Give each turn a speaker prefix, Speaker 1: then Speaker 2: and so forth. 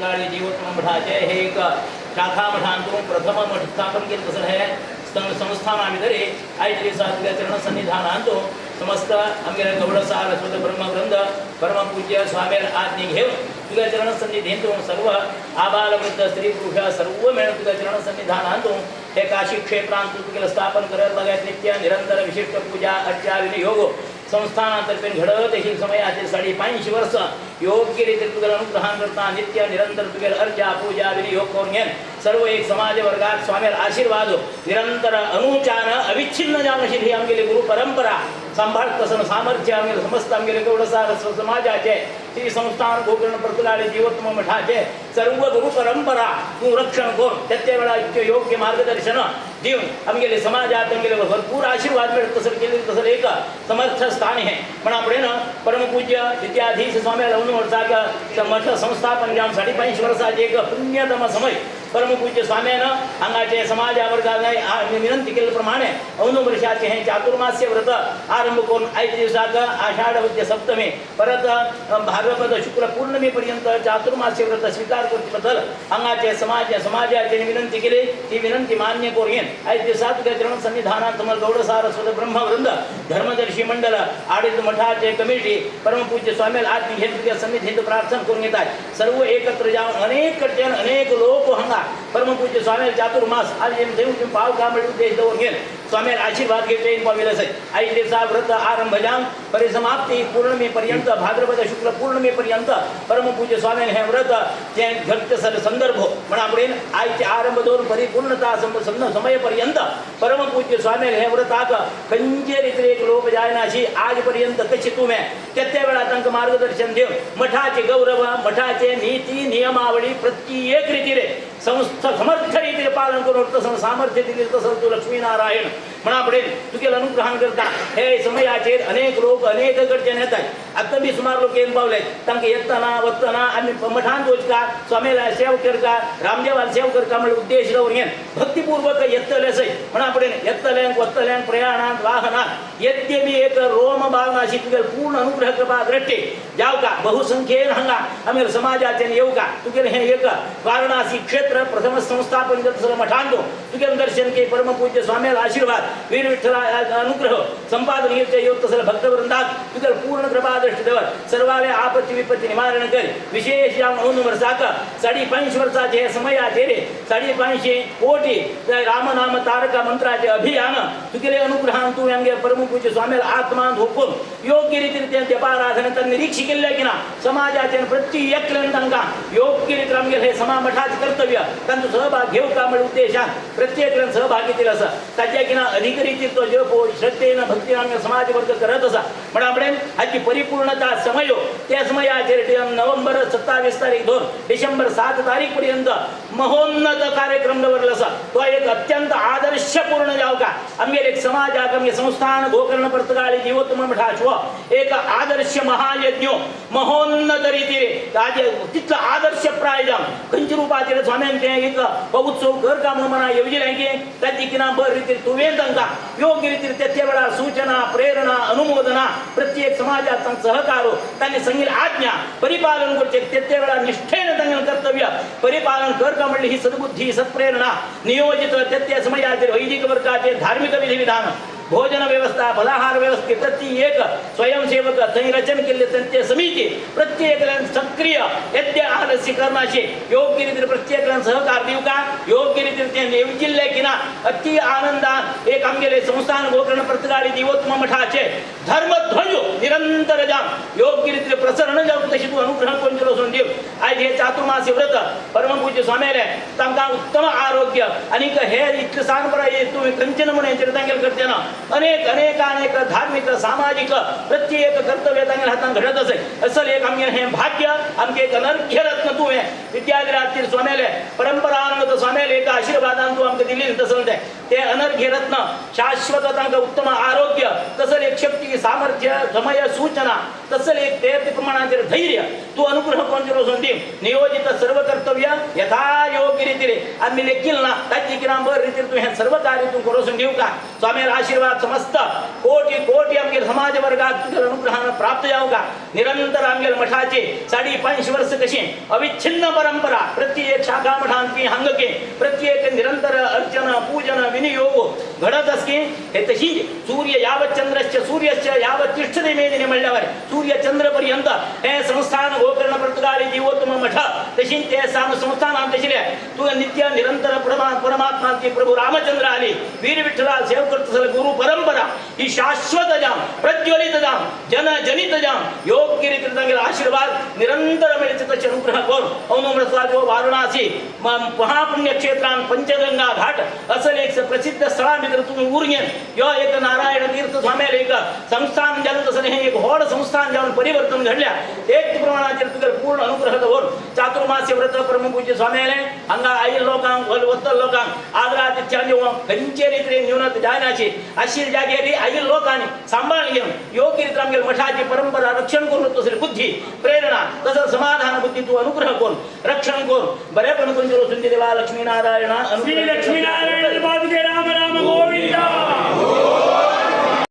Speaker 1: पत्रकाळी जीवोत्तम मठाचे हे एक शाखा मठांतून प्रथम मठ स्थापन केलं तसं हे संस्थानाभितरे आयत्री सात्विक चरण सन्निधानांतो समस्त आमगे गौडसार स्वत ब्रह्मवृंद परमपूज्य स्वामी आज्ञे घेऊन तुझ्या चरण सन्निधीतून सर्व आबालवृद्ध स्त्री पुरुष सर्व मिळून तुझ्या चरण सन्निधानातून हे काशी क्षेत्रांत तुझे स्थापन करत बघायत नित्य निरंतर विशिष्ट पूजा अर्चा विनियोग संस्थानातर्फे घडत ही समयाचे 5.5 वर्ष योग्यरीत्या तुझ्या अनुग्रहान करता नित्य निरंतर तुझे अर्चा पूजा विनियोग करून घेन सर्व एक समाज वर्गात स्वामी आशीर्वाद निरंतर अनुचान अविच्छिन्न जाणशील ही आमगेली गुरु परंपरा सांभाळ कसन सामर्थ्य आमगे समस्त आमगेले गौडसार समाजाचे श्री संस्थान गोकर्ण प्रतिलाळे जीवोत्तम मठाचे सर्व गुरु परंपरा तू रक्षण कर त्या वेळा योग्य मार्गदर्शन देऊन आमगेले समाजात आमगेले भरपूर आशीर्वाद मिळत तसं केले तसं एक समर्थ स्थान आहे पण आपण परमपूज्य विद्याधीश स्वामी वर्षाचा मठ संस्थापन जाम 5.5 वर्षाचे एक पुण्यतम समय परमपूज्य स्वाम्यानं अंगाचे समाजावर्गाने विनंती केल्याप्रमाणे औन वर्षाचे हे चातुर्मास्य व्रत आरंभ करून 8 दिवसात आषाढ वद्य सप्तमी परत भाद्रपद शुक्ल पौर्णमीपर्यंत चातुर्मास्य व्रत स्वीकार करण्याबद्दल अंगाचे समाजाचे विनंती केली ती विनंती मान्य करून 8 दिवसात चरण सन्निधानात समोर गौडसार स्वत ब्रह्मवृंद धर्मदर्शी मंडळ आडित मठाचे कमिटी परमपूज्य स्वामी आज्ञे घेत सन्निधीत प्रार्थना करून येतात सर्व एकत्र जाऊन अनेक लोक हंगा परमपूज्य स्वामी चातुर्मास आज देऊन पाव काम उद्देश देऊन घेऊन स्वामी आशीर्वाद घेते पाविलस 8 दिवसा व्रत आरंभ जाम परिसमाप्ती पौर्णमीपर्यंत भाद्रपद शुक्ल पौर्णमीपर्यंत परमपूज्य स्वामी हे व्रत जे घट्ट संदर्भ म्हणा आईचे आरंभ दोन परिपूर्णता समयपर्यंत परमपूज्य स्वामी हे व्रताक खंजे रीतीने एक लोक जायनाशी आजपर्यंत कशी तुम्ही त्या वेळा त्यांना मार्गदर्शन देव मठाचे गौरव मठाचे नीती नियमावली प्रत्येक रीतीने संस्था समर्थ रीतीने पालन करून तसं सामर्थ्य दिले तसं तू लक्ष्मीनारायण म्हणा पडेल तुझे अनुग्रहण करता हे समयाचे अनेक लोक अनेक कडचे नेत आहेत आता मी सुमार लोक येऊन पावले तांके येताना वत्ताना आम्ही मठान का स्वामीला सेव करता रामदेवाला सेव करता म्हणजे उद्देश लावून येईन भक्तिपूर्वक येतलेस म्हणा पडेल येतल्यान वत्तल्यान प्रयाणात वाहनात येते मी एक रोम भावनाशी तुझे पूर्ण अनुग्रह कृपा दृष्टी जाव का बहुसंख्येन हंगा आम्ही समाजाचे येऊ का तुझे हे एक वाराणसी क्षेत्र प्रथम संस्थापन करत मठांतो तुझे दर्शन के परमपूज्य स्वामीला आशीर्वाद वीर विठ्ठला अनुग्रह संपादन येते योग तसं भक्तवृंदात तुझे पूर्ण कृपा दृष्टी देवर सर्वाले आपत्ती विपत्ती निवारण कर विशेष या 9 वर्षाक 5.5 वर्षाचे हे समयाचे रे 5.5 कोटी रामनाम तारका मंत्राचे अभियान तुझे अनुग्रहान तू यांगे परमपूज्य स्वामीला आत्मा धोकून योग्य रीतीने त्यांच्या आराधनेत निरीक्षी केले की ना समाजाचे प्रत्येक तांका योग्य रीतीने आमगे हे समा मठाचे कर्तव्य त्यांचा सहभाग घेऊ का म्हणजे उद्देशान प्रत्येक सहभागी दिला असं त्याच्या की ना अधिक रीती तो जप श्रद्धेनं भक्तीनं समाज वर्ग करत असा पण आपण ह्याची परिपूर्णता समय त्या समयाचे नोव्हेंबर 27 तारीख 2 डिसेंबर 7 तारीख पर्यंत महोन्नत कार्यक्रम निवडला असा तो एक अत्यंत आदर्शपूर्ण जाव का आम्ही एक समाजात आम्ही संस्थान गोकर्ण प्रतिकाळी जीवोत्तम मठाश्व एक आदर्श महायज्ञ महोन्नत रीतीने तिथलं आदर्श प्रायजम कंच रूपातील स्वाम्यांचे एक उत्सव घर काम म्हणा योजना त्याची किना बर रीती तुवेंदा योग्य रीतीने त्या वेळा सूचना प्रेरणा अनुमोदना प्रत्येक समाजात सहकारो त्यांनी सांगितले आज्ञा परिपालन करते त्या वेळा निष्ठेने त्यांनी कर्तव्य परिपालन कर का म्हणले ही सद्बुद्धी सत्प्रेरणा नियोजित त्या समयाचे वैदिक वर्गाचे धार्मिक विधिविधान भोजन व्यवस्था फलाहार व्यवस्थे प्रत्येक स्वयंसेवक रचन केले त्यांचे समिती प्रत्येक सक्रिय यज्ञ आलस्य करण्याचे योग्य रीतीने प्रत्येक सहकार देऊ का योग्य रीतीने जिल्हे किना अति आनंदात एक आमगेले संस्थान गोकर्ण प्रतिकाळी जीवोत्तम मठाचे धर्मध्वज निरंतर जाम योग्य रीतीने प्रसरण जाऊ तशी तू अनुग्रह कोण करून देव आज हे चातुर्मासी व्रत परमपूज्य स्वामीले तांका उत्तम आरोग्य आणि हे इतकं सांगपरा तुम्ही कंचन म्हणून तीर्थांगल करते ना अनेक धार्मिक सामाजिक प्रत्येक कर्तव्य त्यांच्या हातात घडत असेल असल एक आम्ही हे भाग्य आमचे एक अनर्घ्य रत्न तू हे विद्यागृहातील स्वामीले परंपरागत स्वामीले एक आशीर्वादान तू आमके दिली तसं ते अनर्घ्य रत्न शाश्वत तांका उत्तम आरोग्य तसं एक शक्ती सामर्थ्य समय सूचना तसं एक ते प्रमाणाचे धैर्य तू अनुग्रह कोण संधी नियोजित सर्व कर्तव्य यथा योग्य रीतीने आम्ही लेखील ना त्याची किरांबर रीतीने तू हे सर्व कार्य तू करून घेऊ का स्वामी आशीर्वाद समस्त कोटी कोटी आमगे समाज वर्गात तुझ्या अनुग्रहानं प्राप्त जाऊ का निरंतर आमगे मठाचे 5.5 वर्ष कशी अविच्छिन्न परंपरा प्रत्येक शाखा मठांची हंगके प्रत्येक निरंतर अर्चन पूजन विनियोग घडत असते हे तशी सूर्य यावत चंद्रश्च सूर्यश्च यावत तिष्ठते मेदिने म्हणल्यावर सूर्य चंद्र पर्यंत हे संस्थान गोकर्ण प्रतिगारी जीवोत्तम मठ तशी ते संस्थान आमच्या तू नित्य निरंतर परमात्माची प्रभू रामचंद्र आले वीर विठ्ठला सेवक गुरु परंपरा ही शाश्वत जाम प्रज्वलित जाम जन जनित जाम योग्य रीतीने आशीर्वाद निरंतर मिळते त्याचे अनुग्रह करून औनम्रस्वाद वाराणसी महापुण्य क्षेत्रान पंचगंगा घाट असं एक प्रसिद्ध स्थळांभितर तुम्ही उर्गेन यो एक नारायण तीर्थ स्वाम्याला एक संस्थान जाणून तसं हे एक होड संस्थान जाऊन परिवर्तन घडल्या एक प्रमाणाचे तुझे पूर्ण अनुग्रह करून चातुर्मास्य व्रत परमपूज्य स्वाम्याला अंगा आई लोकांक वत्तल लोकांक आदरा तिथ्या खंचे रीतीने न्यूनत जायनाची अशी जागेरी आई लोकांनी सांभाळून घेऊन योग्य रीतीने आमच्या मठाची परंपरा रक्षण करून तसं बुद्धी प्रेरणा तसं समाधान बुद्धी तू अनुग्रह करून रक्षण करून बऱ्यापण कोण संधी देवा लक्ष्मीनारायण
Speaker 2: श्री लक्ष्मीनारायण पादुके राम राम